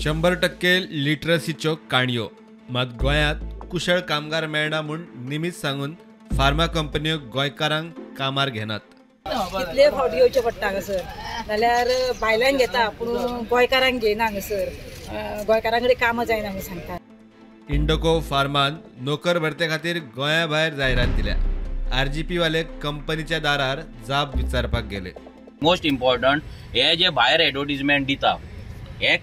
100% लिटरसीच्यो काणयो मात गोंयांत कुशळ कामगार मेळना म्हूण निमीत सांगून फार्मा कंपन्यो गोंयकारांक कामार घेनात। कितले फावटी येवचें पडटा हांगासर, नाल्यार भायल्यान घेता पूण गोंयकारांक घेयना हांगासर, गोंयकारां कडेन कामां जायना म्हूण सांगतात। इंडोको फार्मान नोकर भरते खातीर गोंया भायर जायरात दिल्या। RGP वाले कंपनीच्या दारार जाप विचारपाक गेले। मोस्ट इम्पॉर्टंट हे जे भायर एडवर्टिजमेंट दिता हे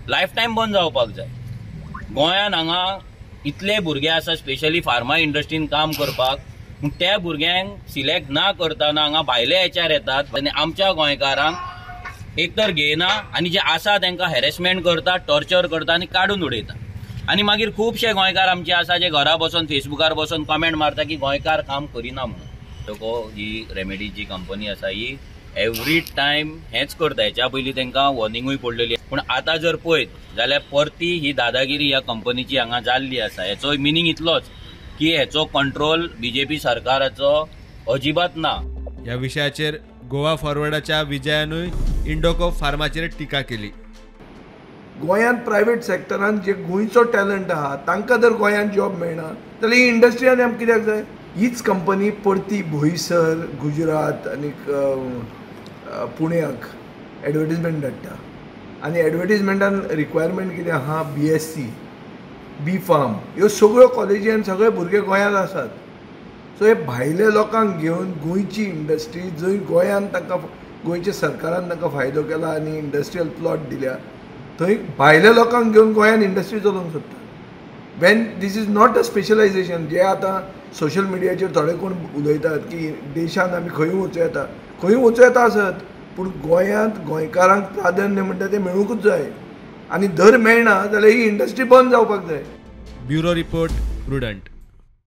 लायफ टायम बंद जावपाक जाय। गोंयान हांगा इतले भुरगे आसा स्पेशली फार्मा इंडस्ट्रीन काम करपाक, पूण त्या भुरग्यांक सिलेक्ट ना करतना हांगा भायले HR येतात आनी आमच्या गोंयकारांक एक तर घेयना आनी जे आसा तांकां हॅरेसमेंट करता, टॉर्चर करता आनी काडून उडयता। आनी मागीर खुबशे गोंयकार आमचे आसा जे घरा बसून फेसबुकार बसून कमेंट मारता की गोंयकार काम करिना म्हणून। ही रेमेडी जी कंपनी आसा ही एवरी टायम हेच करता। हेच्या पयलीं तांकां वॉर्निंगूय पडलेली, पूण आतां जर पळयत जाल्यार परती ही दादागिरी ह्या कंपनीची हांगा जाल्ली आसा। हेचो मिनींग इतलोच की हेचो कंट्रोल BJP सरकाराचो अजिबात ना। ह्या विशयाचेर गोवा फॉरवर्डाच्या विजयानूय इंडोको फार्माचेर टिका केली। गोंयांत प्रायवेट सॅक्टरान जे गोंयचो टॅलंट आहा तांकां जर गोंयांत जॉब मेळना जाल्यार ही इंडस्ट्री आनी आमकां कित्याक जाय? हीच कंपनी परती बोईसर, गुजरात आनी पुण्याक एडवर्टिजमेंट धाडटा आनी एडवर्टिजमेंटान रिक्वायरमेंट कितें आहा? BSc, B.Pharm ह्यो सगळ्यो कॉलेजी आनी सगळे भुरगे गोंयांत आसात। सो हे भायले लोकांक घेवन गोंयची इंडस्ट्री जंय गोंयांत तांकां गोंयच्या सरकारान तांकां फायदो केला आनी इंडस्ट्रियल प्लॉट दिल्या, थंय भायल्या लोकांक घेवन गोंयांत इंडस्ट्री चलोवंक सोदता। When this is not a specialization जे आतां सोशल मिडियाचेर थोडे कोण उलयतात की देशांत आमी खंय वचूं येता, खंय वचूं येता आसत, पूण गोंयांत गोंयकारांक प्राधान्य म्हणटा तें मेळूंकूच जाय आनी धर मेळना जाल्यार ही इंडस्ट्री बंद जावपाक जाय। Bureau report, prudent.